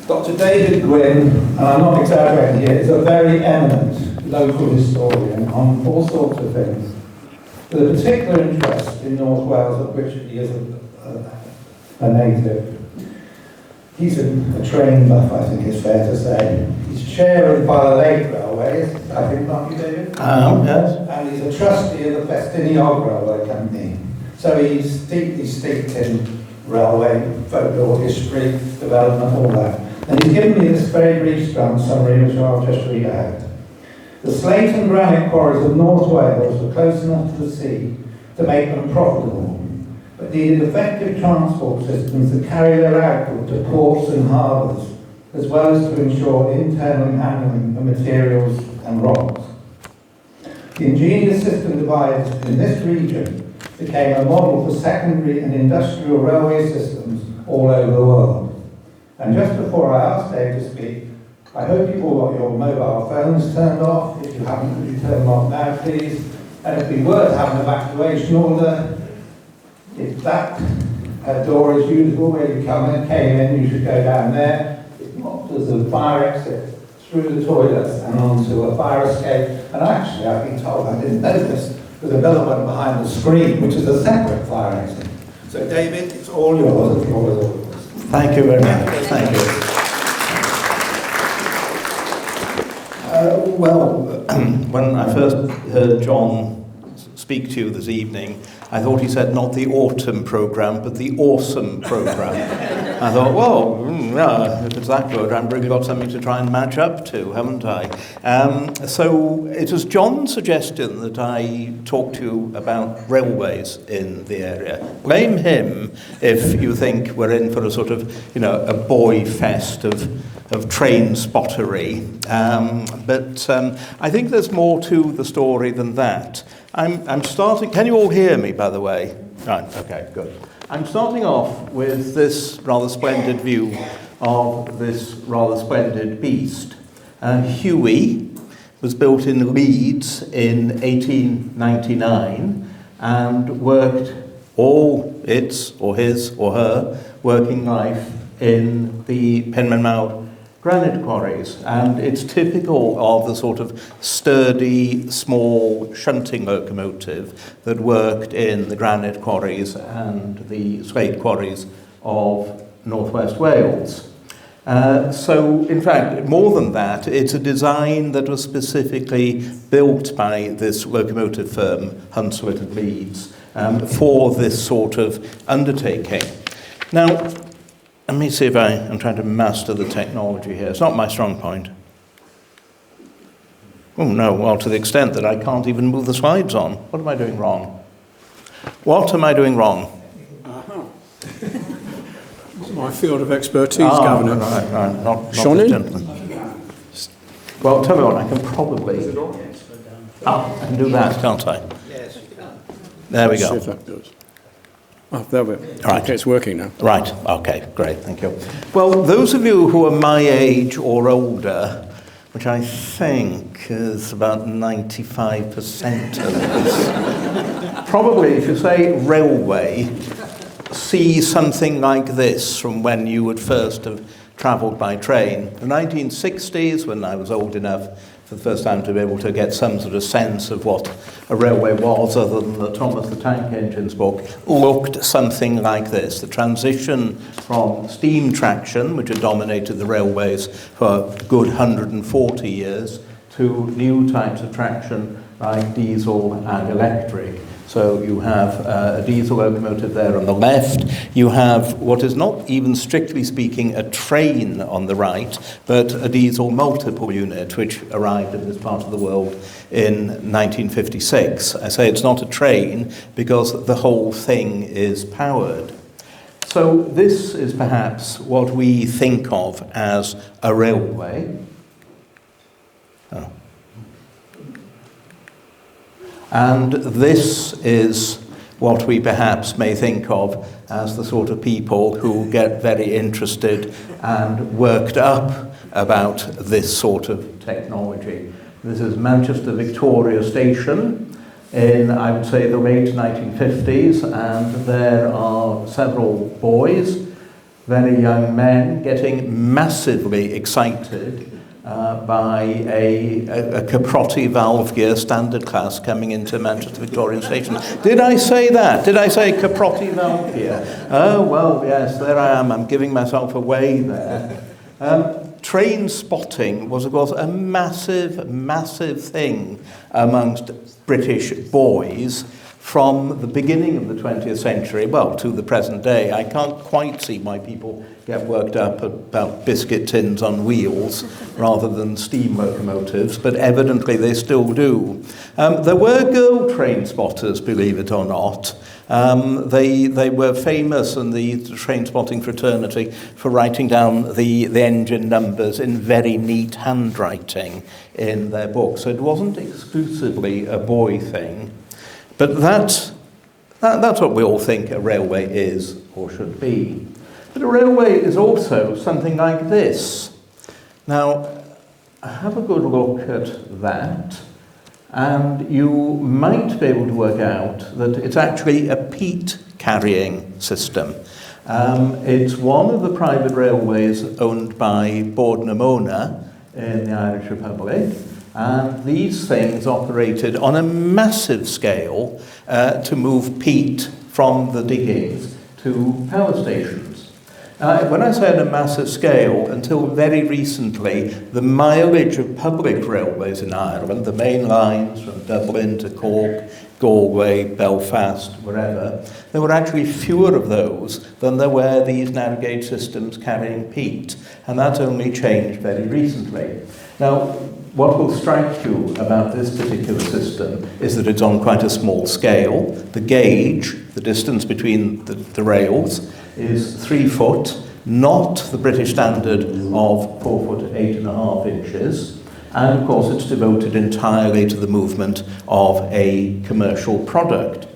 Dr. David Gwyn, and I'm not exaggerating here, is a very eminent local historian on all sorts of things, with a particular interest in North Wales, of which he is a native. He's a train buff, I think it's fair to say. He's chair of the Bala Lake Railways, I think, aren't you, David? Yes. And he's a trustee of the Festiniog Railway Company. So he's deeply steeped in railway, folklore, history, development, all that. And he's given me this very brief summary, which I'll just read out. The slate and granite quarries of North Wales were close enough to the sea to make them profitable, but needed effective transport systems that carry their output to ports and harbours, as well as to ensure internal handling of materials and rocks. The ingenious system devised in this region became a model for secondary and industrial railway systems all over the world. And just before I ask Dave to speak, I hope you've all got your mobile phones turned off. If you haven't, could you turn them off now, please? And if we were to have an evacuation order, if that door is usable where you came in, you should go down there. If not, there's a fire exit through the toilets and onto a fire escape. And actually, I've been told, I didn't know this, there's another one behind the screen, which is a separate fire exit. So David, it's all yours. The floor is all yours. Thank you very much. Thank you. Well, when I first heard John speak to you this evening, I thought he said not the autumn programme, but the awesome programme. I thought, well, yeah, if it's that good, I've really got something to try and match up to, haven't I? So it was John's suggestion that I talk to you about railways in the area. Blame him if you think we're in for a sort of, a boy fest of train spottery. But I think there's more to the story than that. I'm starting, can you all hear me, by the way? Right, okay, good. I'm starting off with this rather splendid view of this rather splendid beast. Huey was built in Leeds in 1899 and worked all its, or his, or her working life in the Penmarnmawr granite quarries, and it's typical of the sort of sturdy, small shunting locomotive that worked in the granite quarries and the slate quarries of northwest Wales. So, in fact, more than that, it's a design that was specifically built by this locomotive firm, Hunslet and Leeds, for this sort of undertaking. Now, let me see if I'm trying to master the technology here. It's not my strong point. Oh no, well, to the extent that I can't even move the slides on. What am I doing wrong? What am I doing wrong? My field of expertise, Governor. Right. Not Sean this in? gentleman. Well, tell me what, I can probably... I can do that, can't I? Yes, you can. There we See go. if that goes. Oh, there we go. Right. Okay, it's working now. Right, okay, great, thank you. Well, those of you who are my age or older, which I think is about 95% of us, probably if you say railway, see something like this from when you would first have travelled by train. The 1960s, when I was old enough for the first time to be able to get some sort of sense of what a railway was, other than the Thomas the Tank Engine's book, looked something like this. The transition from steam traction, which had dominated the railways for a good 140 years, to new types of traction like diesel and electric. So you have a diesel locomotive there on the left. You have what is not even strictly speaking a train on the right, but a diesel multiple unit, which arrived in this part of the world in 1956. I say it's not a train because the whole thing is powered. So this is perhaps what we think of as a railway. And this is what we perhaps may think of as the sort of people who get very interested and worked up about this sort of technology. This is Manchester Victoria Station in, I would say, the late 1950s, and there are several boys very young men getting massively excited by a caprotti valve gear standard class coming into Manchester Victorian Station. Did I say that? Did I say caprotti valve gear? Oh, well, yes, there I am. I'm giving myself away there. Train spotting was, of course, a massive, massive thing amongst British boys from the beginning of the 20th century, well, to the present day. I can't quite see why people get worked up about biscuit tins on wheels rather than steam locomotives, but evidently they still do. There were girl train spotters, believe it or not. They were famous in the train spotting fraternity for writing down the engine numbers in very neat handwriting in their books. So it wasn't exclusively a boy thing. But that's what we all think a railway is or should be. But a railway is also something like this. Now, have a good look at that, and you might be able to work out that it's actually a peat carrying system. It's one of the private railways owned by Penmarnmawr in the Irish Republic. And these things operated on a massive scale to move peat from the diggings to power stations. When I say on a massive scale, until very recently, the mileage of public railways in Ireland, the main lines from Dublin to Cork, Galway, Belfast, wherever, there were actually fewer of those than there were these narrow gauge systems carrying peat. And that's only changed very recently. Now, what will strike you about this particular system is that it's on quite a small scale. The gauge, the distance between the rails, is 3 foot, not the British standard of 4 foot 8.5 inches. And of course, it's devoted entirely to the movement of a commercial product.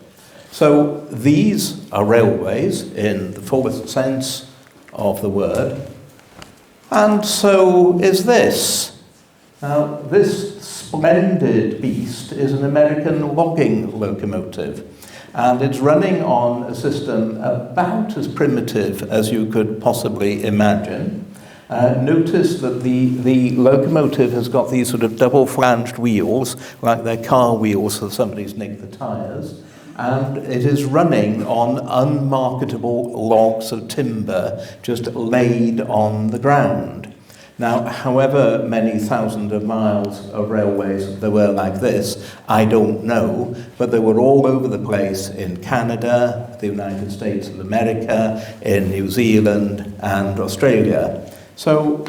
So these are railways in the fullest sense of the word. And so is this. Now, this splendid beast is an American logging locomotive, and it's running on a system about as primitive as you could possibly imagine. Notice that the locomotive has got these sort of double-flanged wheels, like they're car wheels, so somebody's nicked the tyres, and it is running on unmarketable logs of timber just laid on the ground. Now, however many thousands of miles of railways there were like this, I don't know, but they were all over the place in Canada, the United States of America, in New Zealand and Australia. So,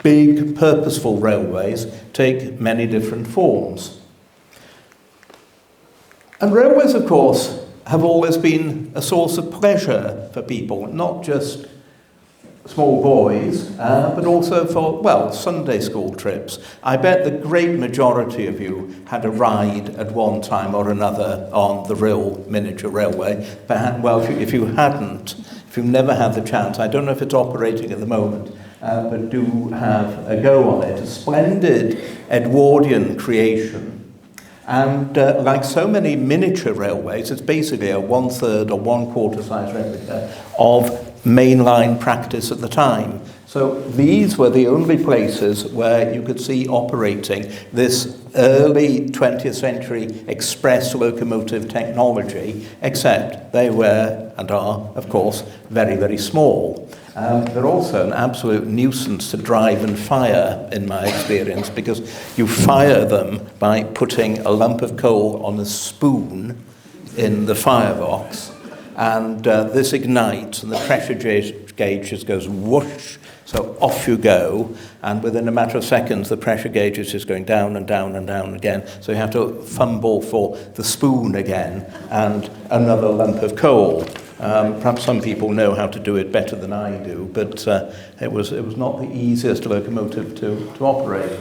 big, purposeful railways take many different forms. And railways, of course, have always been a source of pleasure for people, not just small boys, but also for, well, Sunday school trips. I bet the great majority of you had a ride at one time or another on the real miniature railway. Well, if you hadn't, if you've never had the chance, I don't know if it's operating at the moment, but do have a go on it. A splendid Edwardian creation. And like so many miniature railways, it's basically a 1/3 or 1/4 size replica of mainline practice at the time. So these were the only places where you could see operating this early 20th century express locomotive technology, except they were, and are, of course, very, very small. They're also an absolute nuisance to drive and fire, in my experience, because you fire them by putting a lump of coal on a spoon in the firebox, and this ignites, and the pressure gauge just goes whoosh, so off you go, and within a matter of seconds, the pressure gauge is just going down and down and down again, so you have to fumble for the spoon again, and another lump of coal. Perhaps some people know how to do it better than I do, but it was not the easiest locomotive to operate.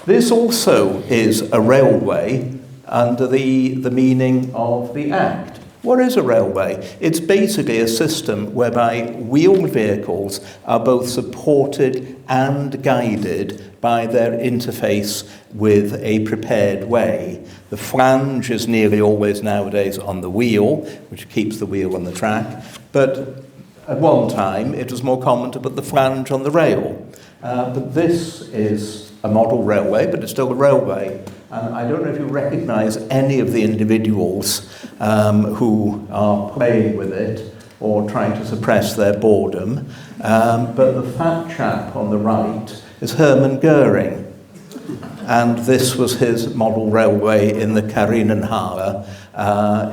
This also is a railway under the meaning of the Act. What is a railway? It's basically a system whereby wheeled vehicles are both supported and guided by their interface with a prepared way. The flange is nearly always nowadays on the wheel, which keeps the wheel on the track, but At one time, it was more common to put the flange on the rail. But this is a model railway, but it's still a railway. And I don't know if you recognise any of the individuals who are playing with it or trying to suppress their boredom. But the fat chap on the right is Hermann Goering. And this was his model railway in the Quarries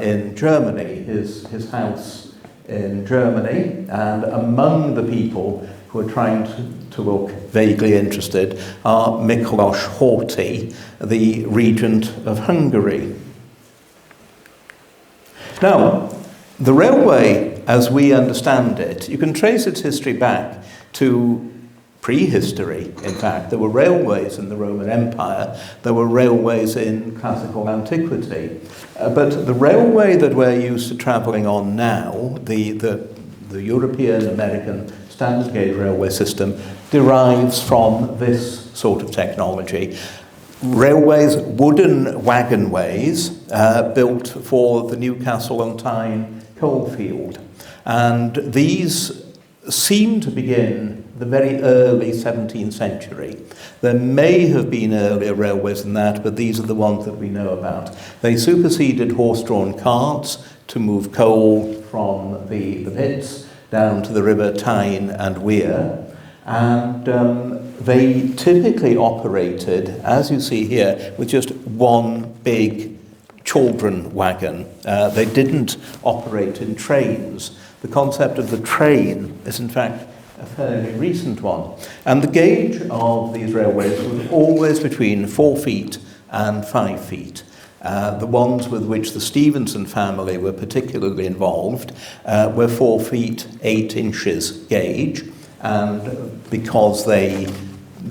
in Germany, his house in Germany. And among the people who are trying to look vaguely interested are Miklos Horthy, the regent of Hungary. Now, the railway, as we understand it, you can trace its history back to prehistory, in fact. There were railways in the Roman Empire, there were railways in classical antiquity. But the railway that we're used to travelling on now, the European American standard gauge railway system, derives from this sort of technology. Railways, wooden wagonways, built for the Newcastle-on-Tyne coalfield. And these seem to begin the very early 17th century. There may have been earlier railways than that, but these are the ones that we know about. They superseded horse-drawn carts to move coal from the pits down to the River Tyne and Wear. And they typically operated, as you see here, with just one big chaldron wagon. They didn't operate in trains. The concept of the train is, in fact, a fairly recent one. And the gauge of these railways was always between 4 feet and 5 feet. The ones with which the Stevenson family were particularly involved were 4 feet 8 inches gauge, and because they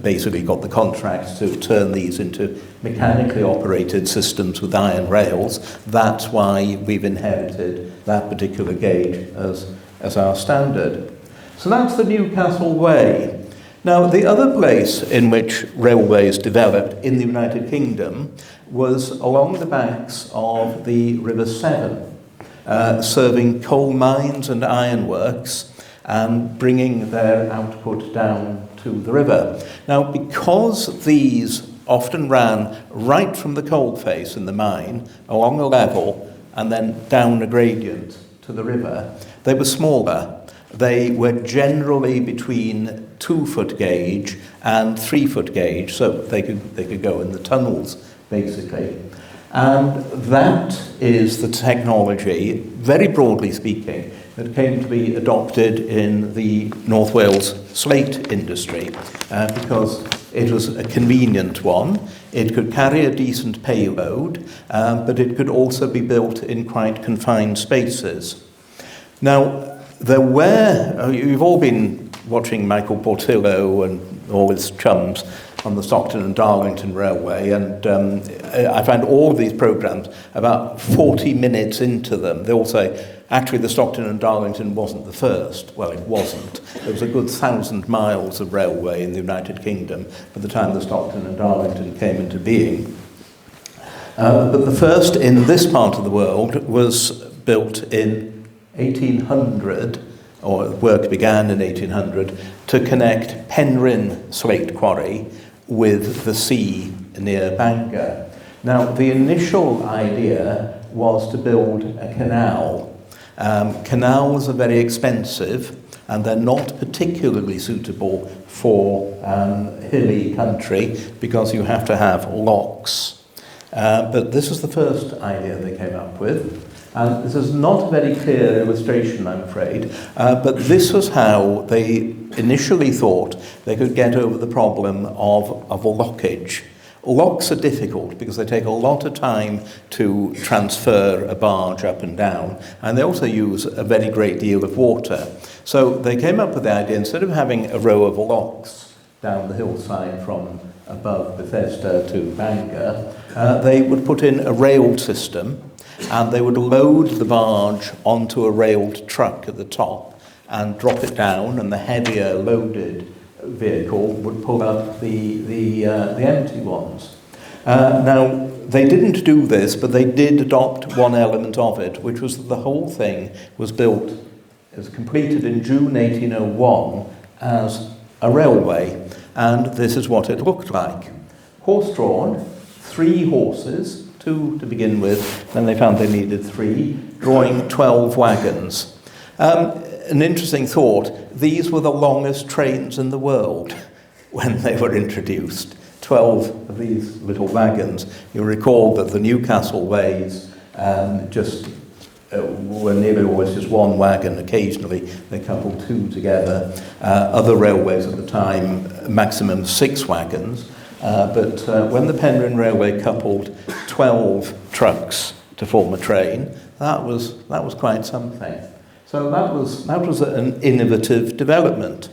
basically got the contracts to turn these into mechanically operated systems with iron rails, that's why we've inherited that particular gauge as our standard. So that's the Newcastle Way. Now, the other place in which railways developed in the United Kingdom was along the banks of the River Severn, serving coal mines and ironworks and bringing their output down to the river. Now, because these often ran right from the coal face in the mine, along a level, and then down a gradient to the river, they were smaller. They were generally between 2-foot gauge and 3-foot gauge, so they could go in the tunnels, basically. And that is the technology, very broadly speaking, that came to be adopted in the North Wales slate industry because it was a convenient one. It could carry a decent payload, but it could also be built in quite confined spaces. Now, there were, you've all been watching Michael Portillo and all his chums on the Stockton and Darlington Railway, and I found all of these programmes about 40 minutes into them. They all say, actually the Stockton and Darlington wasn't the first. Well, it wasn't. There was a good 1,000 miles of railway in the United Kingdom by the time the Stockton and Darlington came into being. But the first in this part of the world was built in 1800, or work began in 1800, to connect Penryn slate quarry with the sea near Bangor. Now, the initial idea was to build a canal. Canals are very expensive, and they're not particularly suitable for hilly country because you have to have locks. But this was the first idea they came up with. And this is not a very clear illustration, I'm afraid, but this was how they initially thought they could get over the problem of a lockage. Locks are difficult because they take a lot of time to transfer a barge up and down, and they also use a very great deal of water. So they came up with the idea, instead of having a row of locks down the hillside from above Bethesda to Bangor, they would put in a railed system, and they would load the barge onto a railed truck at the top and drop it down, and the heavier loaded vehicle would pull up the empty ones. Now, they didn't do this, but they did adopt one element of it, which was that the whole thing was built It was completed in June 1801 as a railway, and this is what it looked like. Horse-drawn, 3 horses, 2 to begin with, then they found they needed 3, drawing 12 wagons. An interesting thought, these were the longest trains in the world when they were introduced. 12 of these little wagons. You'll recall that the Newcastle ways were nearly always just 1 wagon. Occasionally they coupled 2 together. Other railways at the time, maximum 6 wagons. But when the Penryn Railway coupled 12 trucks to form a train, that was quite something. So that was an innovative development.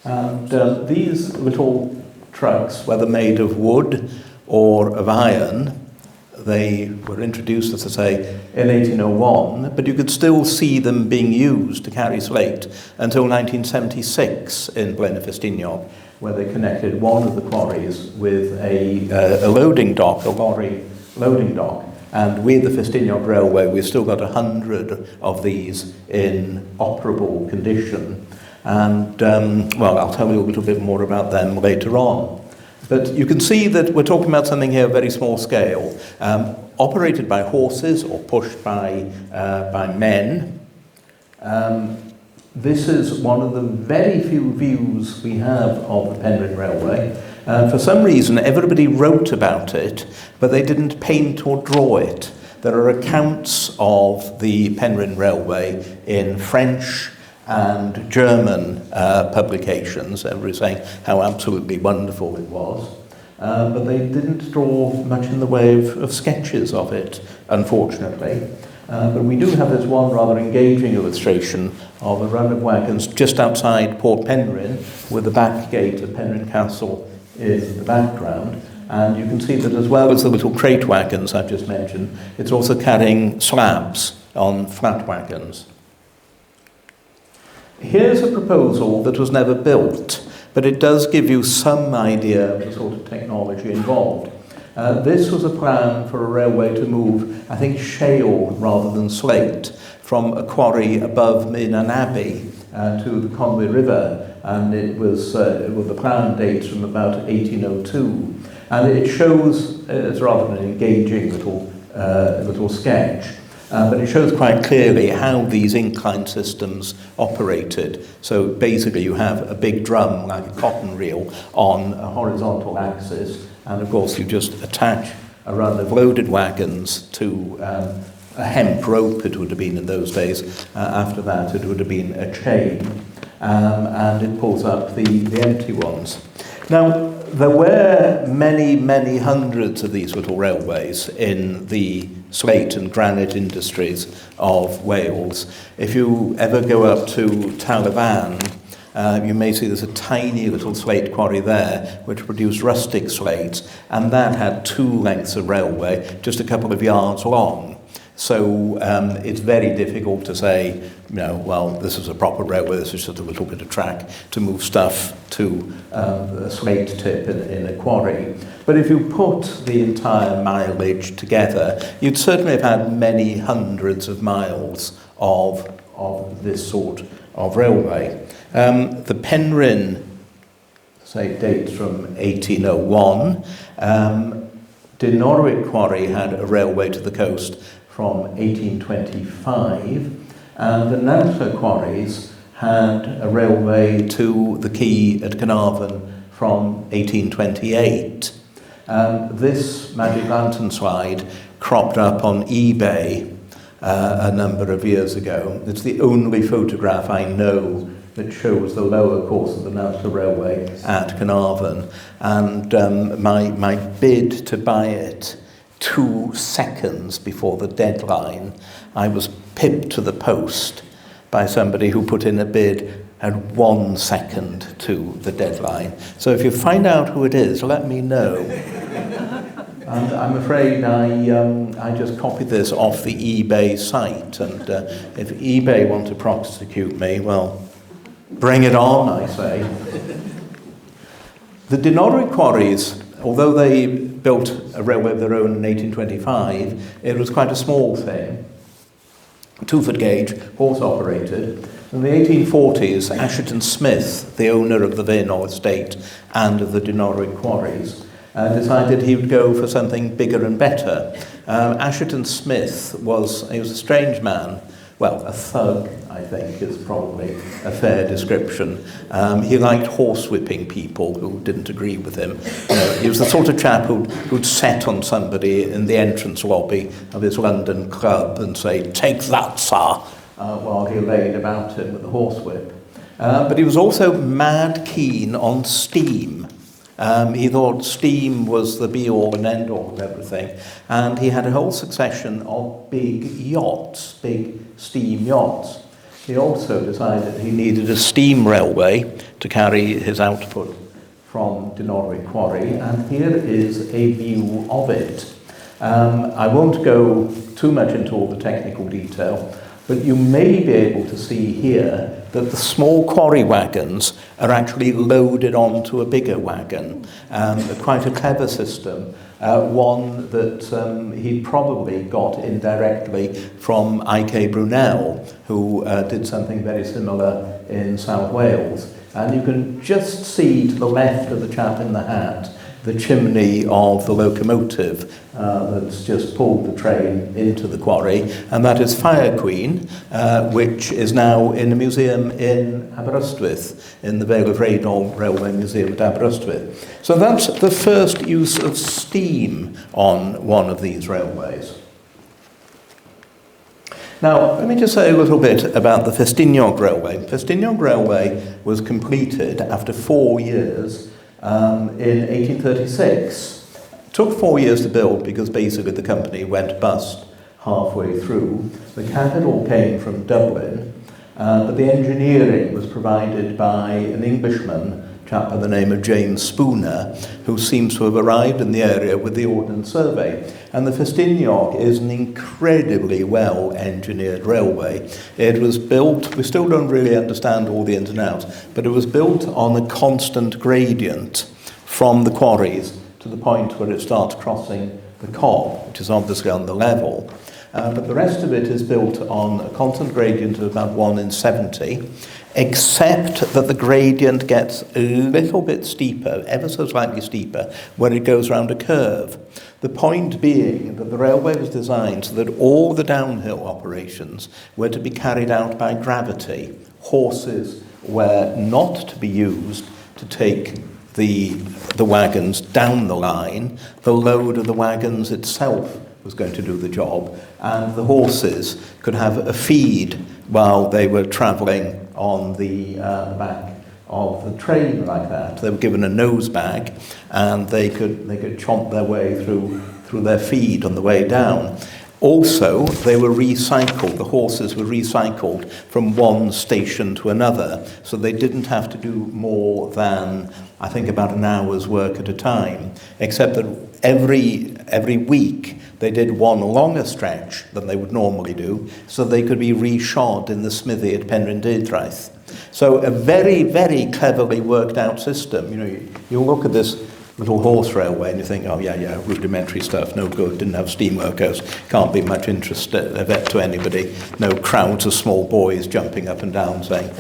And these little trucks, whether made of wood or of iron, they were introduced, as I say, in 1801, but you could still see them being used to carry slate until 1976 in Blaenau-Ffestiniog, where they connected one of the quarries with a loading dock, a lorry loading dock. And with the Ffestiniog Railway, we've still got 100 of these in operable condition. And, well, I'll tell you a little bit more about them later on. But you can see that we're talking about something here very small scale, operated by horses or pushed by men. This is one of the very few views we have of the Penryn Railway. For some reason, everybody wrote about it, but they didn't paint or draw it. There are accounts of the Penryn Railway in French and German publications. Everybody saying how absolutely wonderful it was. But they didn't draw much in the way of sketches of it, unfortunately. But we do have this one rather engaging illustration of a run of wagons just outside Port Penryn, with the back gate of Penryn Castle in the background. And you can see that as well as the little crate wagons I've just mentioned, it's also carrying slabs on flat wagons. Here's a proposal that was never built, but it does give you some idea of the sort of technology involved. This was a plan for a railway to move, I think, shale rather than slate, from a quarry above Mynnan Abbey to the Conwy River, and it was the plan dates from about 1802. And it shows, it's rather an engaging little sketch, but it shows quite clearly how these incline systems operated. So basically you have a big drum, like a cotton reel, on a horizontal axis, and of course you just attach a run of loaded wagons to a hemp rope, it would have been in those days. After that it would have been a chain, and it pulls up the empty ones. Now, there were many, many hundreds of these little railways in the slate and granite industries of Wales. If you ever go up to Talifan, you may see there's a tiny little slate quarry there which produced rustic slates, and that had 2 lengths of railway, just a couple of yards long. So it's very difficult to say, well, this is a proper railway, this is just a little bit of track to move stuff to a slate tip in a quarry. But if you put the entire mileage together, you'd certainly have had many hundreds of miles of this sort of railway. The Penryn, say, dates from 1801. Dinorwic Quarry had a railway to the coast from 1825, and the Nantlle Quarries had a railway to the quay at Carnarvon from 1828. This Magic Lantern slide cropped up on eBay a number of years ago. It's the only photograph I know that shows the lower course of the Nantlle Railway at Carnarvon, and my bid to buy it 2 seconds before the deadline, I was pipped to the post by somebody who put in a bid at 1 second to the deadline. So if you find out who it is, let me know. And I'm afraid I just copied this off the eBay site, and if eBay want to prosecute me, well, bring it on, I say. The Dinorwic Quarries, although they built a railway of their own in 1825, it was quite a small thing. 2-foot gauge, horse operated. In the 1840s, Asherton Smith, the owner of the Vernor estate and of the Dinorwig Quarries, decided he would go for something bigger and better. Asherton Smith was a strange man. Well, a thug, I think, is probably a fair description. He liked horsewhipping people who didn't agree with him. He was the sort of chap who'd set on somebody in the entrance lobby of his London club and say, "Take that, sir," while he laid about him with a horsewhip. But he was also mad keen on steam. He thought steam was the be-all and end-all of everything. And he had a whole succession of big yachts, big steam yachts. He also decided he needed a steam railway to carry his output from Dinorwig Quarry, and here is a view of it. I won't go too much into all the technical detail, but you may be able to see here that the small quarry wagons are actually loaded onto a bigger wagon. Quite a clever system, one that he probably got indirectly from I.K. Brunel, who did something very similar in South Wales. And you can just see to the left of the chap in the hat the chimney of the locomotive that's just pulled the train into the quarry, and that is Fire Queen, which is now in a museum in Aberystwyth, in the Vale of Rheidol Railway Museum at Aberystwyth. So that's the first use of steam on one of these railways. Now, let me just say a little bit about the Festiniog Railway. Festiniog Railway was completed after 4 years in 1836. It took 4 years to build because basically the company went bust halfway through. The capital came from Dublin, but the engineering was provided by an Englishman, a chap by the name of James Spooner, who seems to have arrived in the area with the Ordnance Survey. And the Festiniog is an incredibly well-engineered railway. It was built, we still don't really understand all the ins and outs, but it was built on a constant gradient from the quarries to the point where it starts crossing the Cobb, which is obviously on the level. But the rest of it is built on a constant gradient of about 1 in 70, except that the gradient gets a little bit steeper, ever so slightly steeper, when it goes around a curve. The point being that the railway was designed so that all the downhill operations were to be carried out by gravity. Horses were not to be used to take the wagons down the line. The load of the wagons itself was going to do the job, and the horses could have a feed while they were travelling on the back of the train like that. They were given a nose bag, and they could chomp their way through their feed on the way down. Also, they were recycled, the horses were recycled from one station to another, so they didn't have to do more than, I think, about an hour's work at a time, except that every week they did one longer stretch than they would normally do, so they could be reshod in the smithy at Penrhyn-Deudraeth. So a very, very cleverly worked out system. You look at this little horse railway and you think, oh yeah, rudimentary stuff, no good, didn't have steam workhouse, can't be much interest to anybody, no crowds of small boys jumping up and down saying,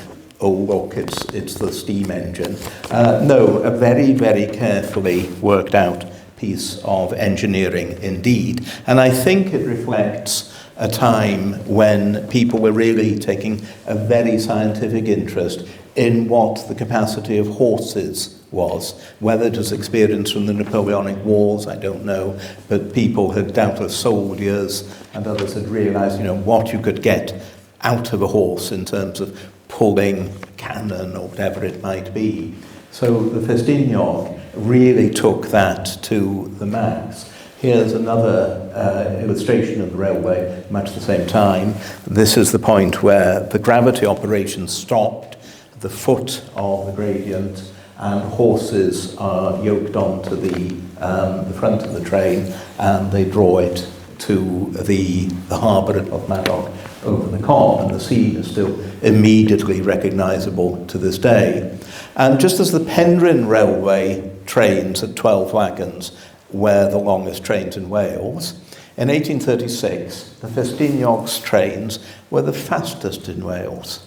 oh look, it's the steam engine. No, a very, very carefully worked out piece of engineering indeed. And I think it reflects a time when people were really taking a very scientific interest in what the capacity of horses was. Whether it was experience from the Napoleonic Wars, I don't know, but people had doubtless, soldiers and others had realised, what you could get out of a horse in terms of pulling cannon or whatever it might be. So the Festiniog really took that to the max. Here's another illustration of the railway, much the same time. This is the point where the gravity operation stopped at the foot of the gradient, and horses are yoked onto the front of the train, and they draw it to the harbour of Madoc over the Cobb, and the scene is still immediately recognisable to this day. And just as the Penrhyn Railway trains at 12 wagons were the longest trains in Wales, In 1836, the Festiniog's trains were the fastest in Wales.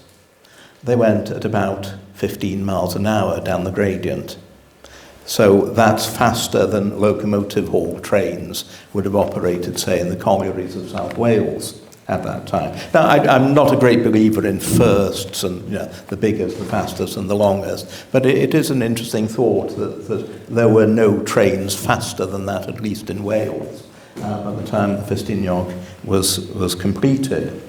They went at about 15 miles an hour down the gradient. So that's faster than locomotive haul trains would have operated, say, in the collieries of South Wales at that time. Now, I'm not a great believer in firsts and the biggest, the fastest and the longest, but it is an interesting thought that there were no trains faster than that, at least in Wales, at the time the Festiniog was completed.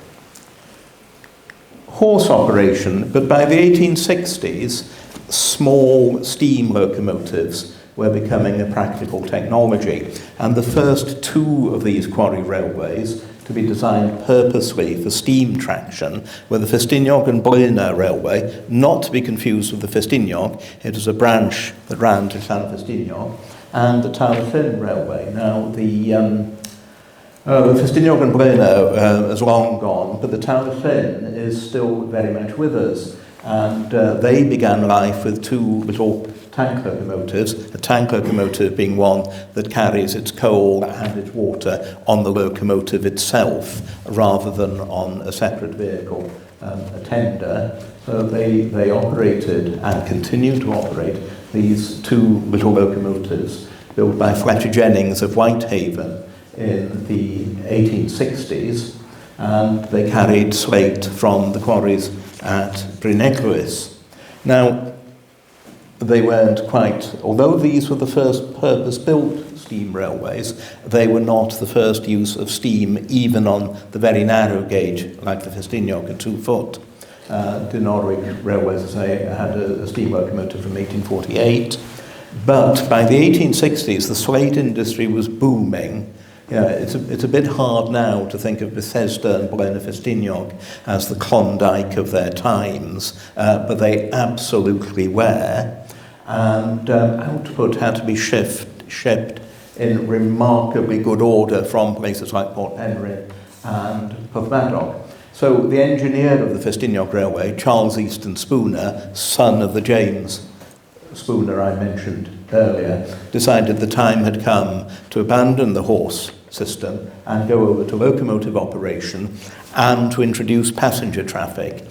Horse operation, but by the 1860s, small steam locomotives were becoming a practical technology, and the first two of these quarry railways to be designed purposely for steam traction were the Festiniog and Gwyn Railway, not to be confused with the Festiniog. It was a branch that ran to Llan Festiniog, and the Tawrthyn Railway. Now, the Festiniog and Gwyn is long gone, but the Tawrthyn is still very much with us. And they began life with two little tank locomotives, a tank locomotive being one that carries its coal and its water on the locomotive itself, rather than on a separate vehicle, a tender. So they operated and continue to operate these two little locomotives built by Fletcher Jennings of Whitehaven in the 1860s, and they carried slate from the quarries at Bryneglyws. Now, they weren't quite, although these were the first purpose-built steam railways, they were not the first use of steam even on the very narrow gauge, like the Festiniog at 2 foot. The Norwich Railways, as I say, had a steam locomotive from 1848. But by the 1860s, the slate industry was booming. It's a bit hard now to think of Bethesda and Blaena Festiniog as the Klondike of their times, but they absolutely were. And output had to be shipped in remarkably good order from places like Port Penrhyn and Porthmadog. So the engineer of the Festiniog Railway, Charles Easton Spooner, son of the James Spooner I mentioned earlier, decided the time had come to abandon the horse system and go over to locomotive operation and to introduce passenger traffic.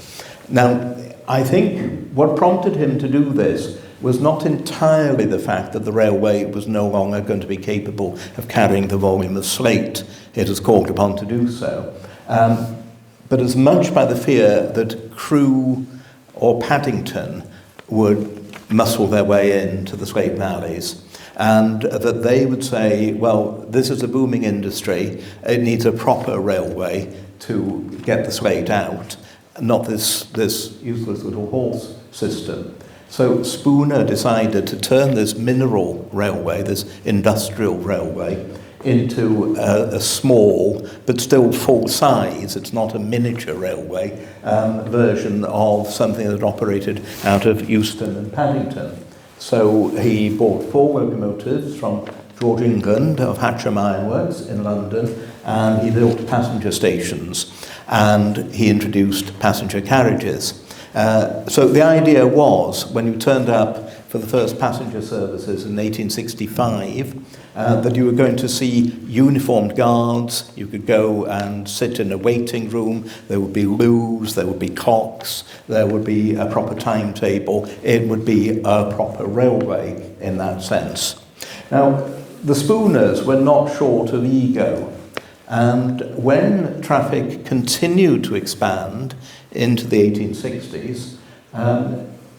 Now, I think what prompted him to do this was not entirely the fact that the railway was no longer going to be capable of carrying the volume of slate it was called upon to do so, but as much by the fear that Crewe or Paddington would muscle their way into the slate valleys, and that they would say, well, this is a booming industry, it needs a proper railway to get the slate out, not this useless little horse system. So Spooner decided to turn this mineral railway, this industrial railway, into a small, but still full size, it's not a miniature railway, version of something that operated out of Euston and Paddington. So he bought 4 locomotives from George England of Hatcham Ironworks in London, and he built passenger stations, and he introduced passenger carriages. So the idea was, when you turned up for the first passenger services in 1865, that you were going to see uniformed guards, you could go and sit in a waiting room, there would be loos, there would be clocks, there would be a proper timetable, it would be a proper railway in that sense. Now, the Spooners were not short of ego, and when traffic continued to expand into the 1860s,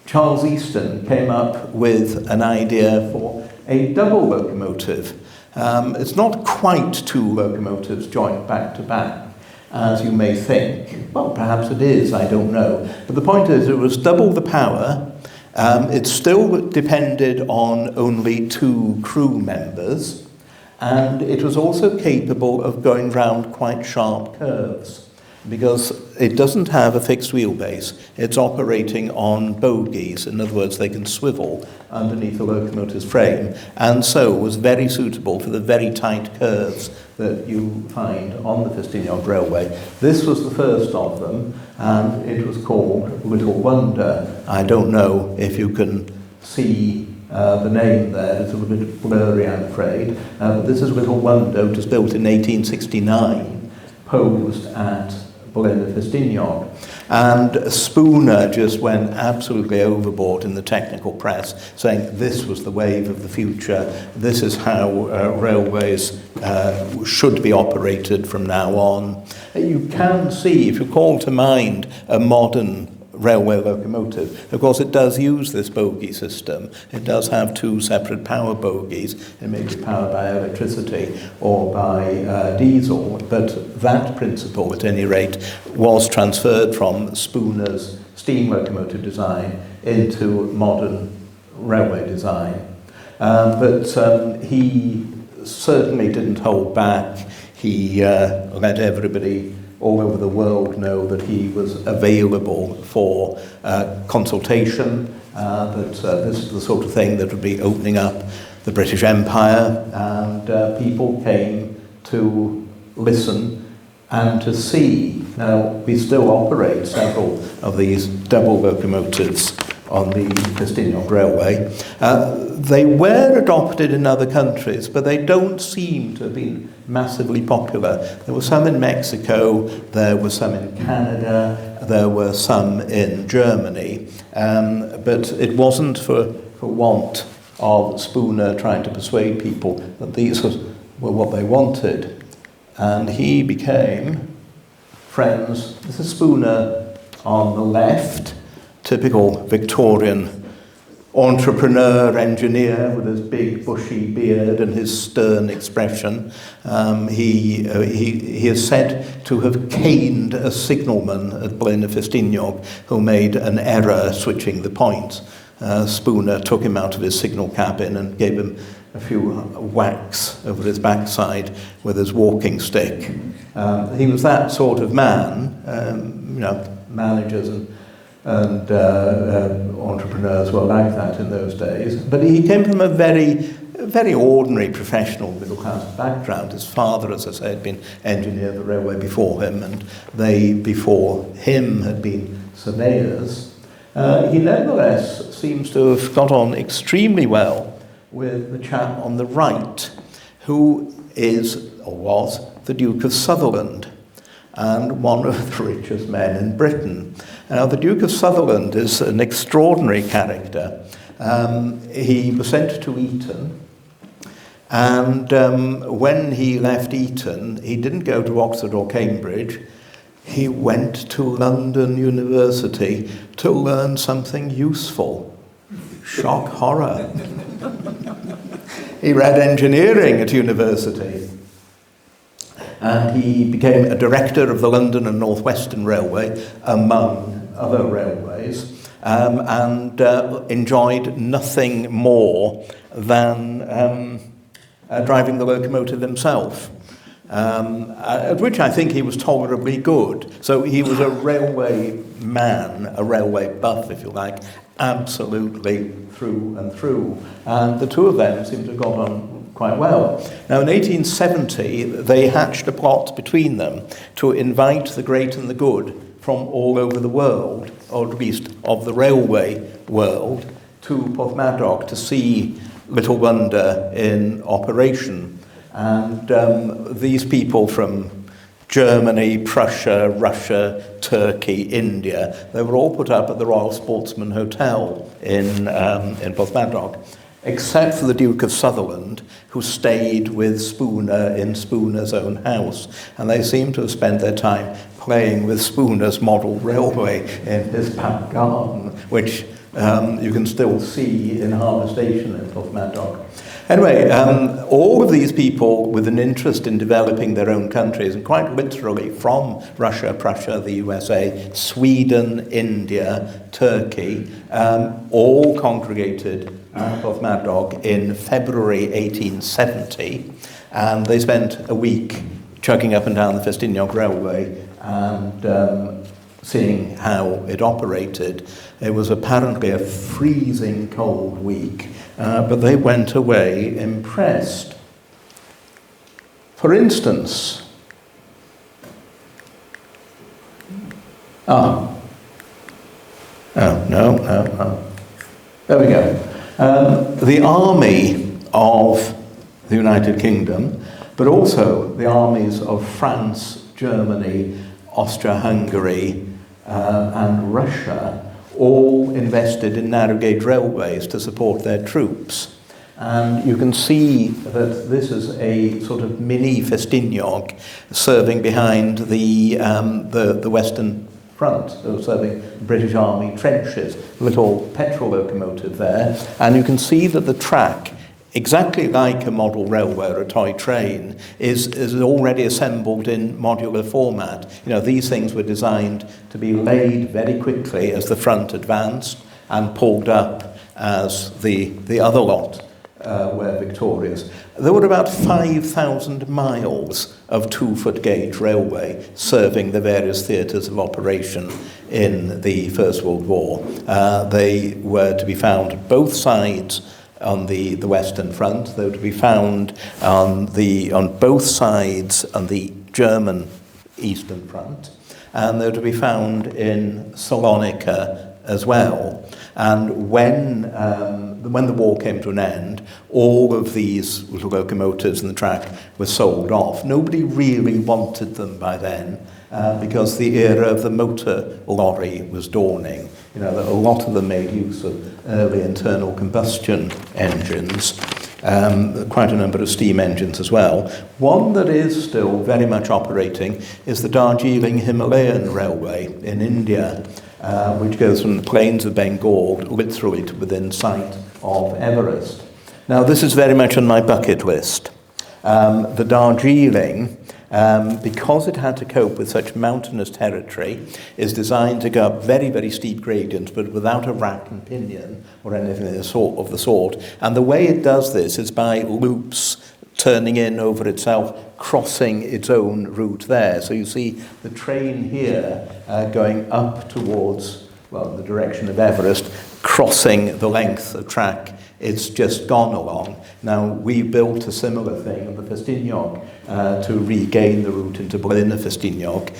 Charles Easton came up with an idea for a double locomotive. It's not quite 2 locomotives joined back to back, as you may think. Well, perhaps it is, I don't know. But the point is, it was double the power. It still depended on only 2 crew members, and it was also capable of going round quite sharp curves, because it doesn't have a fixed wheelbase. It's operating on bogies. In other words, they can swivel underneath the locomotive's frame, and so was very suitable for the very tight curves that you find on the Festiniog Railway. This was the first of them, and it was called Little Wonder. I don't know if you can see The name there is a little bit blurry, I'm afraid. But this is Little Wonder, which was built in 1869, posed at Blaenau. And Spooner just went absolutely overboard in the technical press, saying this was the wave of the future, this is how railways should be operated from now on. You can see, if you call to mind a modern railway locomotive, of course it does use this bogie system. It does have two separate power bogies. It may be powered by electricity or by diesel, but that principle, at any rate, was transferred from Spooner's steam locomotive design into modern railway design. But he certainly didn't hold back. He let everybody all over the world know that he was available for consultation, that this is the sort of thing that would be opening up the British Empire, and people came to listen and to see. Now, we still operate several of these double locomotives on the Festiniog Railway. They were adopted in other countries, but they don't seem to have been massively popular. There were some in Mexico, there were some in Canada, there were some in Germany, but it wasn't for want of Spooner trying to persuade people that these were what they wanted. And he became friends. This is Spooner on the left, typical Victorian entrepreneur, engineer with his big bushy beard and his stern expression. He is said to have caned a signalman at Blaenau who made an error switching the points. Spooner took him out of his signal cabin and gave him a few whacks over his backside with his walking stick. He was that sort of man. Managers and entrepreneurs were like that in those days. But he came from a very ordinary professional middle-class background. His father, as I say, had been engineer of the railway before him, and they, before him, had been surveyors. He nevertheless seems to have got on extremely well with the chap on the right, who is, or was, the Duke of Sutherland, and one of the richest men in Britain. Now, the Duke of Sutherland is an extraordinary character. He was sent to Eton, and when he left Eton, he didn't go to Oxford or Cambridge. He went to London University to learn something useful. Shock horror. He read engineering at university. And he became a director of the London and North Western Railway, among other railways, and enjoyed nothing more than driving the locomotive himself, at which I think he was tolerably good. So he was a railway man, a railway buff, if you like, absolutely through and through. And the two of them seem to have got on quite well. Now, in 1870, they hatched a plot between them to invite the great and the good from all over the world, or at least of the railway world, to Porthmadog to see Little Wonder in operation. And these people from Germany, Prussia, Russia, Turkey, India, they were all put up at the Royal Sportsman Hotel in Porthmadog, except for the Duke of Sutherland, who stayed with Spooner in Spooner's own house. And they seem to have spent their time playing with Spooner's model railway in his back garden, which you can still see in Harbour Station in Porthmadog. Anyway, all of these people with an interest in developing their own countries, and quite literally from Russia, Prussia, the USA, Sweden, India, Turkey, all congregated at Porthmadog in February 1870, and they spent a week chugging up and down the Festiniog Railway and seeing how it operated. It was apparently a freezing cold week, but they went away impressed. For instance, there we go. The army of the United Kingdom, but also the armies of France, Germany, Austria-Hungary, and Russia, all invested in narrow gauge railways to support their troops. And you can see that this is a sort of mini Festiniog serving behind the Western Front, so serving British Army trenches, little petrol locomotive there. And you can see that the track, exactly like a model railway or a toy train, is already assembled in modular format. You know, these things were designed to be laid very quickly as the front advanced and pulled up as the other lot were victorious. There were about 5,000 miles of 2-foot gauge railway serving the various theatres of operation in the First World War. They were to be found at both sides on the Western Front. They were to be found on both sides on the German Eastern Front, and they were to be found in Salonika as well. And when the war came to an end, all of these little locomotives in the track were sold off. Nobody really wanted them by then, because the era of the motor lorry was dawning. You know, a lot of them made use of early internal combustion engines, quite a number of steam engines as well. One that is still very much operating is the Darjeeling Himalayan Railway in India, which goes from the plains of Bengal literally to within sight of Everest. Now, this is very much on my bucket list. The Darjeeling, because it had to cope with such mountainous territory, is designed to go up very, very steep gradients, but without a rack and pinion or anything of the sort. And the way it does this is by loops turning in over itself, crossing its own route there. So you see the train here going up towards, well, the direction of Everest, crossing the length of track it's just gone along. Now, we built a similar thing on the Festiniog to regain the route into Berliner Festiniog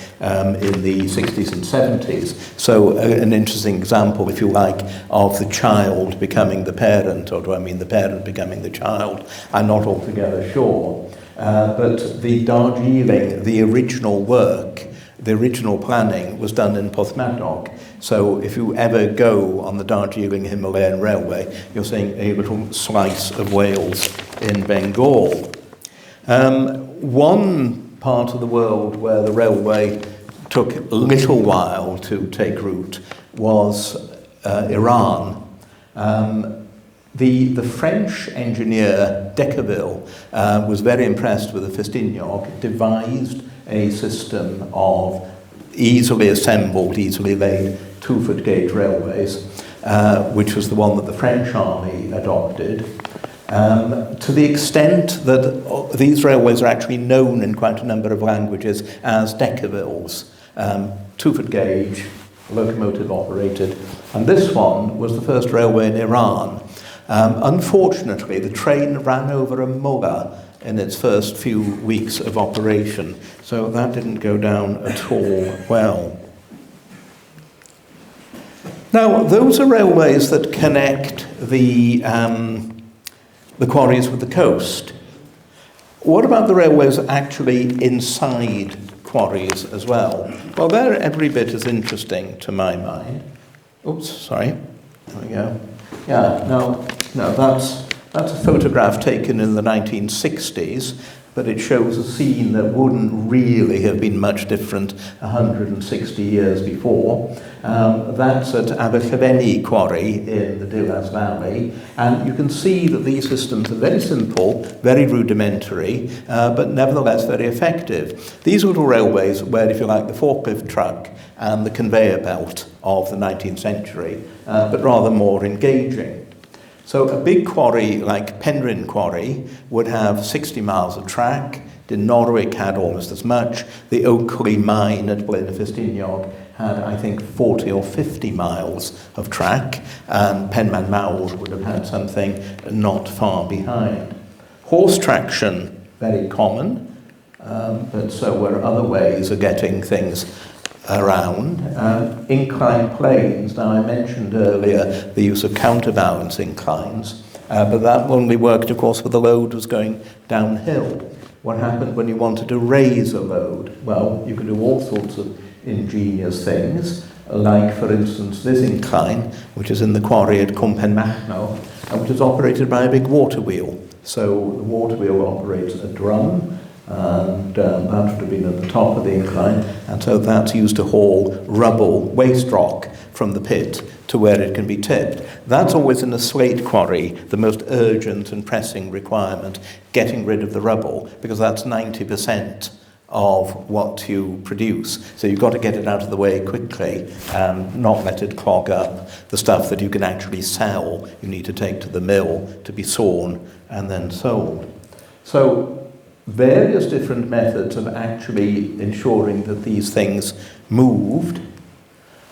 in the 60s and 70s. So an interesting example, if you like, of the child becoming the parent, or do I mean the parent becoming the child? I'm not altogether sure. But the Darjeeling, the original work, the original planning was done in Porthmadog. So if you ever go on the Darjeeling Himalayan Railway, you're seeing a little slice of Wales in Bengal. One part of the world where the railway took a little while to take root was Iran. The French engineer Decaville was very impressed with the Festiniog, devised a system of easily assembled, easily laid 2-foot gauge railways, which was the one that the French army adopted, to the extent that these railways are actually known in quite a number of languages as Decavilles, 2-foot gauge, locomotive operated. And this one was the first railway in Iran. Unfortunately, the train ran over a mullah in its first few weeks of operation, so that didn't go down at all well. Now, those are railways that connect the quarries with the coast. What about the railways actually inside quarries as well? Well, they're every bit as interesting to my mind. Oops, sorry. There we go. Yeah, no, that's a photograph taken in the 1960s, but it shows a scene that wouldn't really have been much different 160 years before. That's at Aberllefenni Quarry in the Dilas Valley, and you can see that these systems are very simple, very rudimentary, but nevertheless very effective. These little railways were, if you like, the forklift truck and the conveyor belt of the 19th century, but rather more engaging. So a big quarry like Penryn Quarry would have 60 miles of track. Norwich had almost as much. The Oakley mine at Berliner Festiniog had, I think, 40 or 50 miles of track, and Penmarnmawr would have had something not far behind. Horse traction, very common, but so were other ways of getting things around. Inclined planes, now I mentioned earlier the use of counterbalance inclines, But that only worked, of course, when the load was going downhill. What happened when you wanted to raise a load? Well, you could do all sorts of ingenious things, like, for instance, this incline, which is in the quarry at Penmarnmawr, which is operated by a big water wheel. So the water wheel operates a drum, and that would have been at the top of the incline, and so that's used to haul rubble, waste rock, from the pit to where it can be tipped. That's always in a slate quarry, the most urgent and pressing requirement, getting rid of the rubble, because that's 90% of what you produce. So you've got to get it out of the way quickly and not let it clog up the stuff that you can actually sell. You need to take to the mill to be sawn and then sold. So various different methods of actually ensuring that these things moved,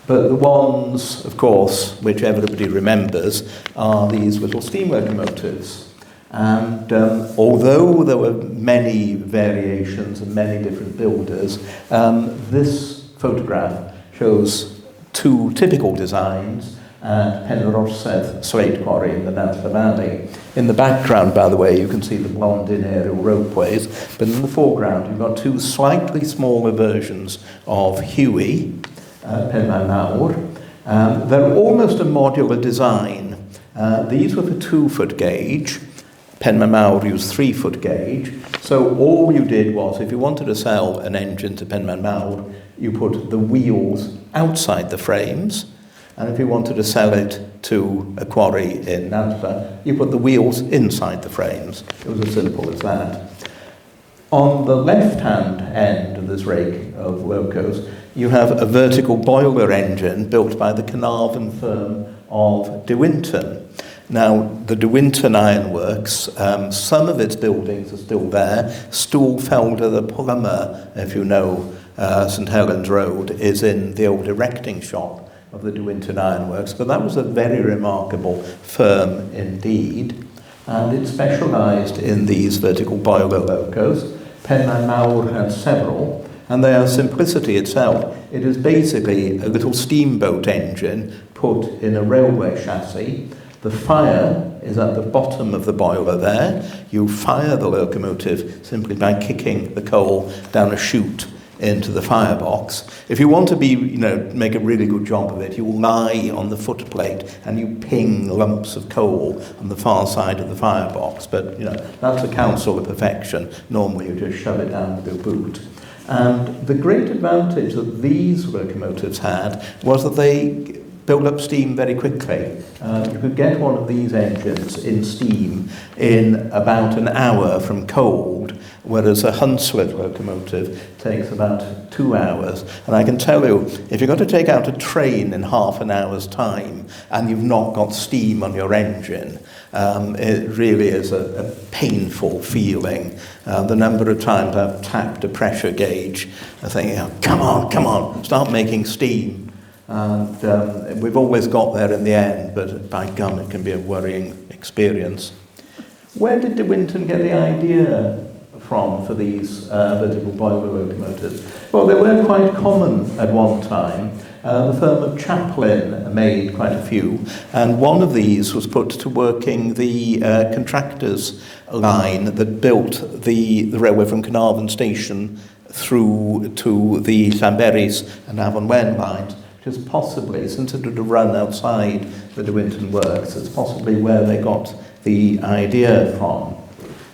but the ones, of course, which everybody remembers are these little steam locomotives. And although there were many variations and many different builders, this photograph shows two typical designs at Penmarnmawr slate quarry in the Nantlle Valley. In the background, by the way, you can see the blonde-in aerial ropeways, but in the foreground you've got two slightly smaller versions of Huey, Penmarnmawr. They're almost a modular design. These were the 2-foot gauge. Penmarnmawr used 3-foot gauge. So all you did was, if you wanted to sell an engine to Penmarnmawr, you put the wheels outside the frames, and if you wanted to sell it to a quarry in Nantlle, you put the wheels inside the frames. It was as simple as that. On the left-hand end of this rake of locos, you have a vertical boiler engine built by the Carnarvon firm of De Winton. Now, the De Winton Ironworks, some of its buildings are still there. Stoelfelder, the plumber, if you know St Helens Road, is in the old erecting shop of the De Winton Ironworks. But that was a very remarkable firm indeed. And it specialised in these vertical boiler locos. Penmarnmawr had several, and they are simplicity itself. It is basically a little steamboat engine put in a railway chassis. The fire is at the bottom of the boiler there. You fire the locomotive simply by kicking the coal down a chute into the firebox. If you want to make a really good job of it, you lie on the footplate and you ping lumps of coal on the far side of the firebox. But, that's a counsel of perfection. Normally you just shove it down with your boot. And the great advantage that these locomotives had was that they build up steam very quickly. You could get one of these engines in steam in about an hour from cold, whereas a Hunslet locomotive takes about 2 hours. And I can tell you, if you've got to take out a train in half an hour's time and you've not got steam on your engine, it really is a painful feeling. The number of times I've tapped a pressure gauge, thinking, come on, start making steam. And we've always got there in the end, but by gum, it can be a worrying experience. Where did De Winton get the idea from for these vertical boiler locomotives? Well, they were quite common at one time. The firm of Chaplin made quite a few, and one of these was put to working the contractors' line that built the railway from Carnarvon Station through to the Llanberis and Afon Wen lines. Which is possibly, since it would have run outside the De Winton works, it's possibly where they got the idea from.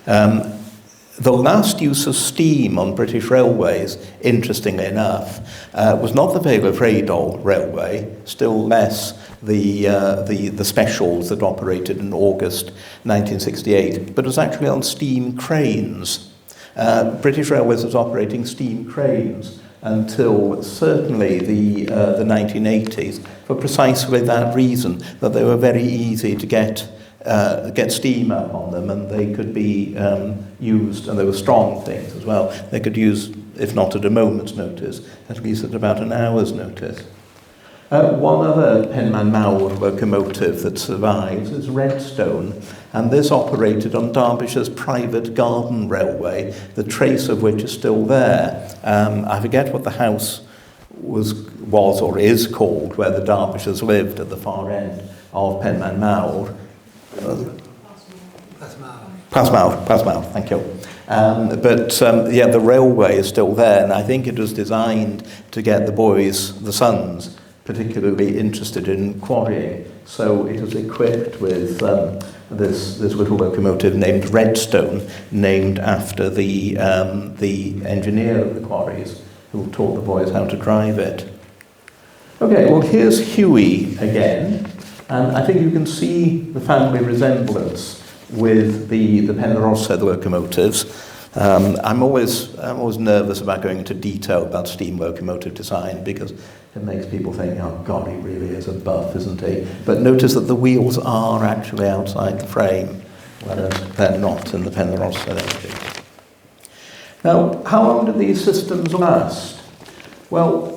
The last use of steam on British railways, interestingly enough, was not the Vale of Rheidol railway, still less the specials that operated in August 1968, but it was actually on steam cranes. British Railways was operating steam cranes until certainly the 1980s, for precisely that reason, that they were very easy to get steam up on them, and they could be used, and they were strong things as well. They could use, if not at a moment's notice, at least at about an hour's notice. One other Penmarnmawr locomotive that survives is Redstone, and this operated on Derbyshire's private garden railway, the trace of which is still there. I forget what the house was or is called, where the Derbyshires lived at the far end of Penmarnmawr. Penmarnmawr, thank you. The railway is still there, and I think it was designed to get the sons, particularly interested in quarrying. So it was equipped with this little locomotive named Redstone, named after the engineer of the quarries, who taught the boys how to drive it. Okay, well here's Huey again, and I think you can see the family resemblance with the Penrose locomotives. I'm always nervous about going into detail about steam locomotive design because it makes people think, oh God, he really is a buff, isn't he? But notice that the wheels are actually outside the frame, whereas they're not in the Penrose engine. Now, how long did these systems last? Well,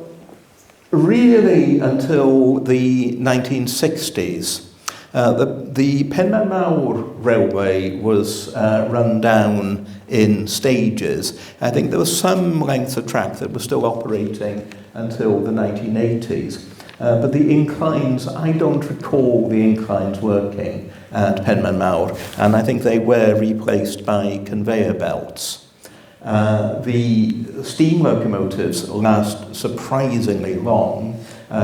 really until the 1960s. The Penmarnmawr railway was run down in stages. I think there was some length of track that was still operating until the 1980s. But the inclines, I don't recall the inclines working at Penmarnmawr, and I think they were replaced by conveyor belts. The steam locomotives last surprisingly long.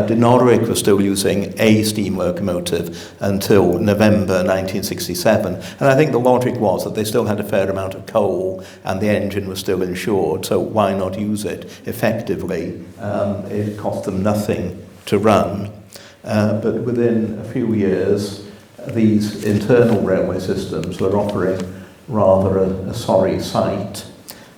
Norwich was still using a steam locomotive until November 1967, and I think the logic was that they still had a fair amount of coal and the engine was still insured, so why not use it effectively? It cost them nothing to run, but within a few years these internal railway systems were offering rather a sorry sight,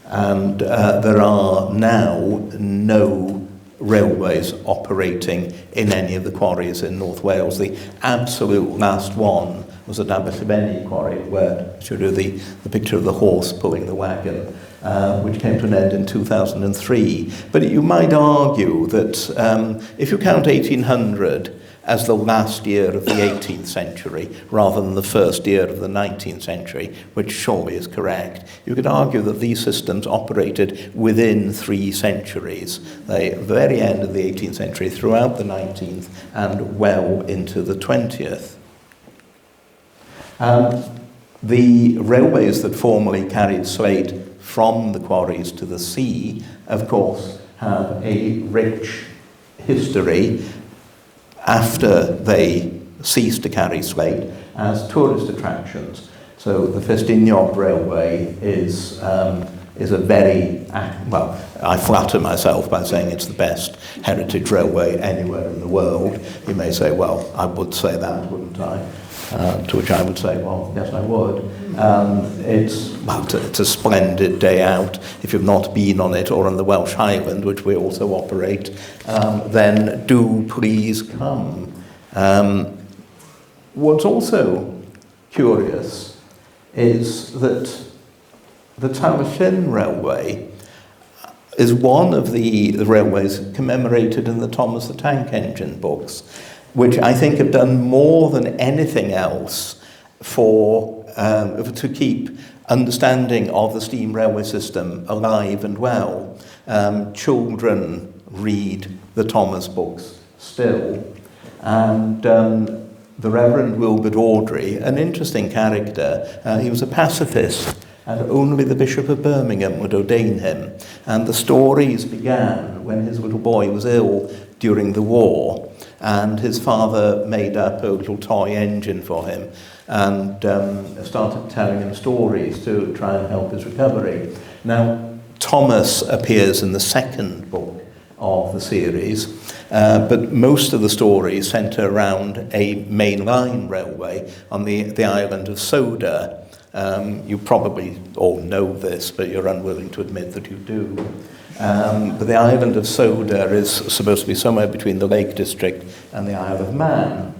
and there are now no railways operating in any of the quarries in North Wales. The absolute last one was at Aberllefenni quarry, where I showed you the picture of the horse pulling the wagon, which came to an end in 2003. But you might argue that if you count 1800 as the last year of the 18th century rather than the first year of the 19th century, which surely is correct, you could argue that these systems operated within 3 centuries, the very end of the 18th century, throughout the 19th, and well into the 20th. The railways that formerly carried slate from the quarries to the sea, of course, have a rich history after they ceased to carry slate as tourist attractions. So the Festiniog Railway is a very, well, I flatter myself by saying it's the best heritage railway anywhere in the world. You may say, well, I would say that, wouldn't I? To which I would say, well, yes, I would. It's a splendid day out. If you've not been on it or on the Welsh Highland, which we also operate, then do please come. What's also curious is that the Taliesin Railway is one of the railways commemorated in the Thomas the Tank Engine books, which I think have done more than anything else to keep understanding of the steam railway system alive and well. Children read the Thomas books still, and the Reverend Wilbert Audrey, an interesting character, he was a pacifist, and only the Bishop of Birmingham would ordain him. And the stories began when his little boy was ill during the war, and his father made up a little toy engine for him and started telling him stories to try and help his recovery. Now, Thomas appears in the second book of the series, but most of the stories centre around a mainline railway on the island of Soda. You probably all know this, but you're unwilling to admit that you do. But the island of Soda is supposed to be somewhere between the Lake District and the Isle of Man.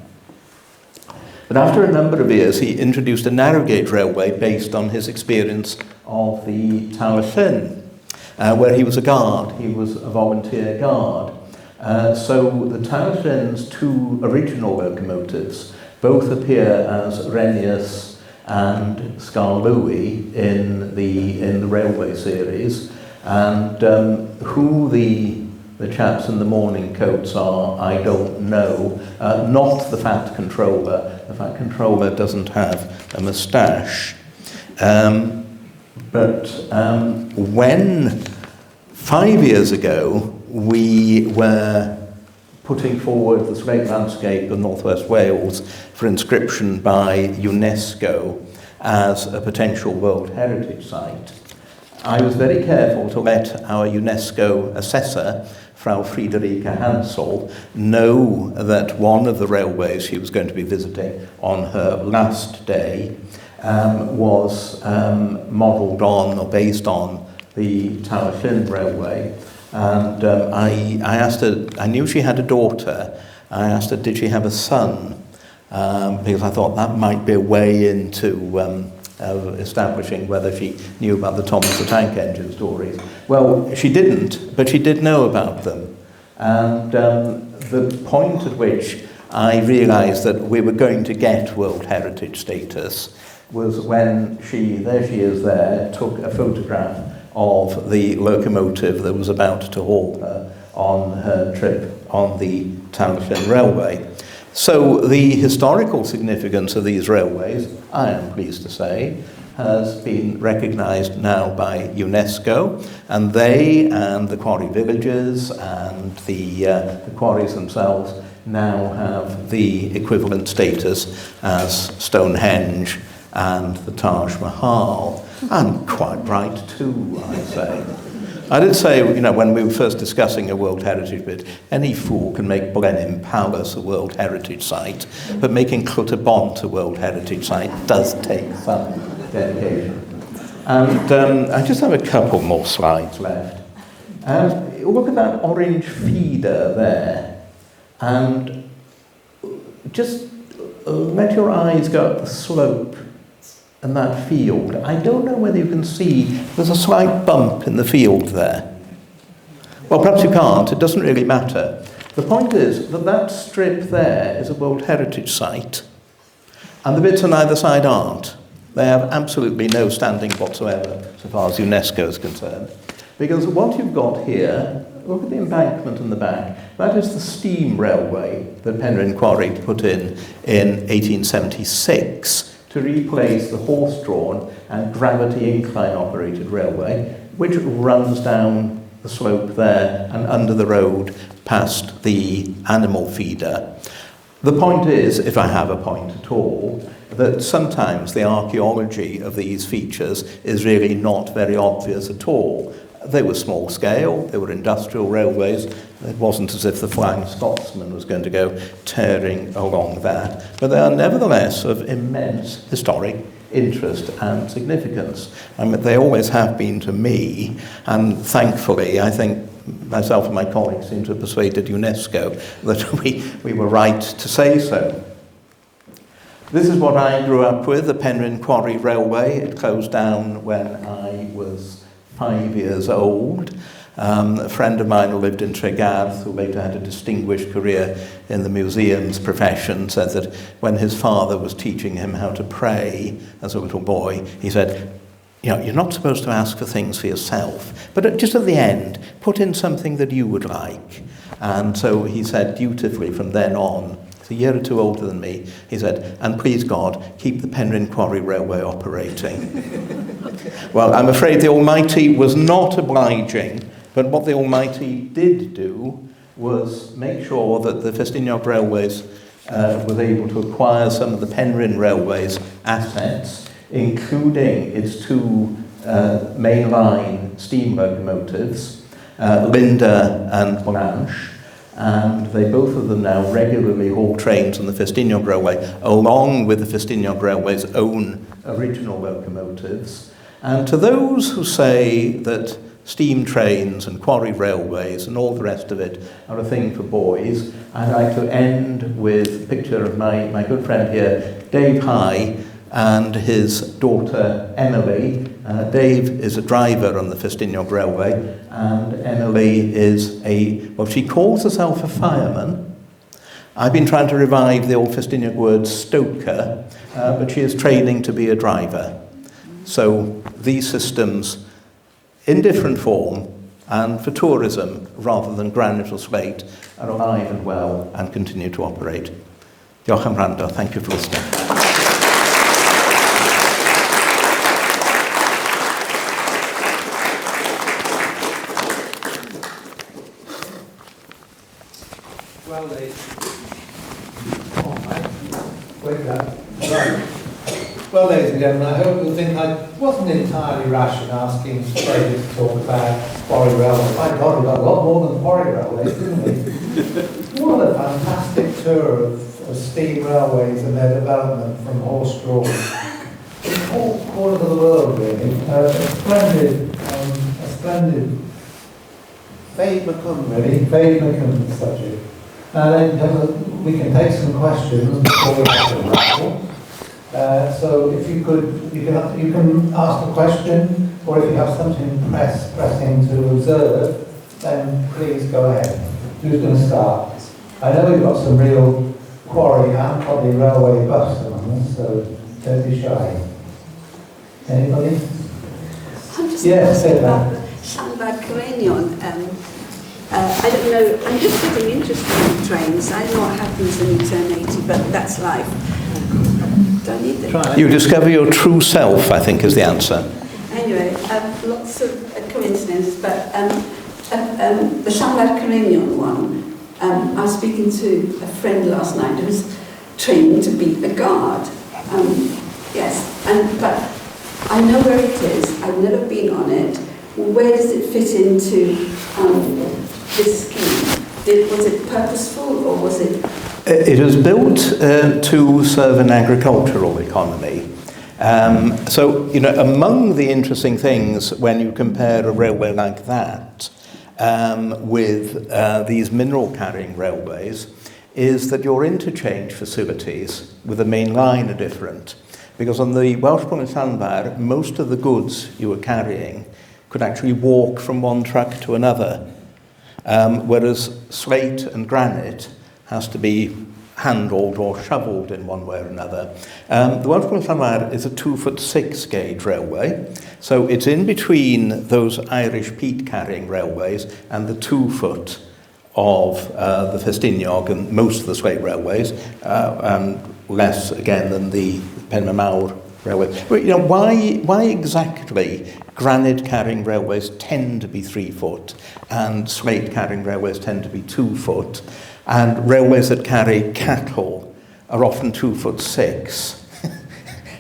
But after a number of years, he introduced a narrow gauge railway based on his experience of the Taliesin, where he was a guard. He was a volunteer guard. So the Taliesin's 2 original locomotives both appear as Renius and Skarloui in the railway series, and who the chaps in the morning coats are, I don't know. Not the Fat Controller. The Fat Controller doesn't have a moustache. When 5 years ago we were putting forward the great landscape of Northwest Wales for inscription by UNESCO as a potential World Heritage Site, I was very careful to let our UNESCO assessor, Frau Friederike Hansel, know that one of the railways she was going to be visiting on her last day was modelled on or based on the Tower Llyn Railway. And I asked her, I knew she had a daughter, I asked her, did she have a son? Because I thought that might be a way into establishing whether she knew about the Thomas the Tank Engine stories. Well, she didn't, but she did know about them. And the point at which I realised that we were going to get World Heritage status was when there she is there, took a photograph of the locomotive that was about to haul her on her trip on the Tower Llyn Railway. So the historical significance of these railways, I am pleased to say, has been recognised now by UNESCO, and they and the quarry villages and the quarries themselves now have the equivalent status as Stonehenge and the Taj Mahal, and quite right too, I say. I did say, when we were first discussing a World Heritage bit, any fool can make Blenheim Palace a World Heritage Site, but making Clutterbont a World Heritage Site does take some dedication. And I just have a couple more slides left. Look at that orange feeder there, and just let your eyes go up the slope and that field. I don't know whether you can see, there's a slight bump in the field there. Well, perhaps you can't, it doesn't really matter. The point is that strip there is a World Heritage Site, and the bits on either side aren't. They have absolutely no standing whatsoever, so far as UNESCO is concerned. Because what you've got here, look at the embankment in the back, that is the steam railway that Penrhyn Quarry put in 1876, to replace the horse-drawn and gravity incline-operated railway, which runs down the slope there and under the road past the animal feeder. The point is, if I have a point at all, that sometimes the archaeology of these features is really not very obvious at all. They were small scale, they were industrial railways. It wasn't as if the Flying Scotsman was going to go tearing along that. But they are nevertheless of immense historic interest and significance. They always have been to me, and thankfully, I think myself and my colleagues seem to have persuaded UNESCO that we were right to say so. This is what I grew up with, the Penrhyn Quarry Railway. It closed down when I was 5 years old. A friend of mine who lived in Tregarth, who later had a distinguished career in the museums profession, said that when his father was teaching him how to pray as a little boy, he said, you're not supposed to ask for things for yourself, but just at the end, put in something that you would like. And so he said dutifully from then on, a year or two older than me, he said, and please God, keep the Penrhyn Quarry Railway operating. Well, I'm afraid the Almighty was not obliging, but what the Almighty did do was make sure that the Festiniog Railways was able to acquire some of the Penrhyn Railways assets, including its two mainline steam locomotives, Linda and Blanche, and they both of them now regularly haul trains on the Festiniog Railway, along with the Festiniog Railway's own original locomotives. And to those who say that steam trains and quarry railways and all the rest of it are a thing for boys, I'd like to end with a picture of my good friend here, Dave High, and his daughter Emily. Dave is a driver on the Festiniog Railway, and Emily is she calls herself a fireman. I've been trying to revive the old Festiniog word stoker, but she is training to be a driver. So these systems, in different form, and for tourism rather than granite or slate, are alive and well and continue to operate. Diolch am wrando. Thank you for listening. Well, wake up. Right. Well, ladies and gentlemen, I hope you'll think I wasn't entirely rash in asking Fraser to talk about Quarry Railway. My God, we've got a lot more than Quarry Railways, didn't we? What a fantastic tour of steam railways and their development from horse drawn. In all corners of the world, really. A splendid Fade McCum, really. Fade McCum, the subject. Now then, we can take some questions before we have to raffle. So if you could, you can ask a question, or if you have something pressing to observe, then please go ahead. Who's going to start? I know we've got some real quarry and probably railway buffs among us, so don't be shy. Anybody? I'm just Yes, say about that. the Llanfair Cerenion. I don't know, I'm just getting interested in trains. I know what happens when you turn 80, but that's life. Do I need this? You discover your true self, I think, is the answer. Anyway, lots of coincidences, but the Llanfair Cerenion one, I was speaking to a friend last night who was training to be a guard. Yes, but I know where it is. I've never been on it. Where does it fit into this scheme? Was it purposeful or was it? It was built to serve an agricultural economy. So, you know, among the interesting things when you compare a railway like that with these mineral-carrying railways is that your interchange facilities with the main line are different. Because on the Welshpool and Llanfair, most of the goods you were carrying could actually walk from one truck to another, whereas slate and granite has to be handled or shoveled in one way or another. The Welshpool and Llanfair is a 2'6" gauge railway, so it's in between those Irish peat carrying railways and the 2 foot of the Festiniog and most of the slate railways, and less again than the Penmarnmawr railway. But, you know, why exactly granite carrying railways tend to be 3 foot and slate carrying railways tend to be 2 foot, and railways that carry cattle are often 2'6".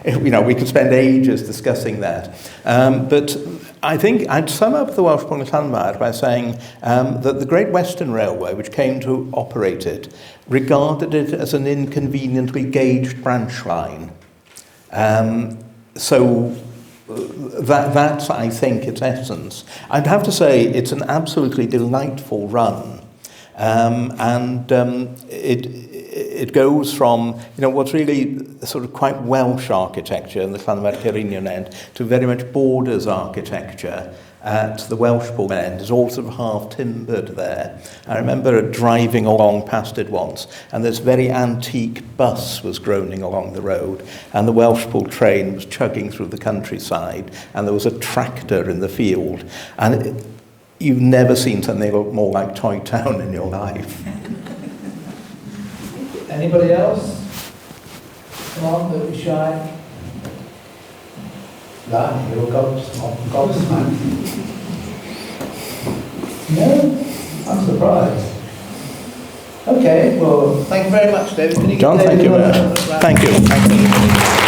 You know, we could spend ages discussing that. But I think I'd sum up the Welshpool and Llanfair by saying that the Great Western Railway, which came to operate it, regarded it as an inconveniently gauged branch line. So that's, I think, its essence. I'd have to say it's an absolutely delightful run. It goes from, you know, what's really sort of quite Welsh architecture in the Llanfair Cerenion end to very much Borders architecture at the Welshpool end. It's all sort of half timbered there. I remember driving along past it once, and this very antique bus was groaning along the road, and the Welshpool train was chugging through the countryside, and there was a tractor in the field, and you've never seen something that looked more like Toy Town in your life. Anybody else? Come on, don't be shy. That, you're gobsmacked. No? I'm surprised. Okay, well, thank you very much, David. Can you give John, thank David you very another much. round? Thank you. Thank you.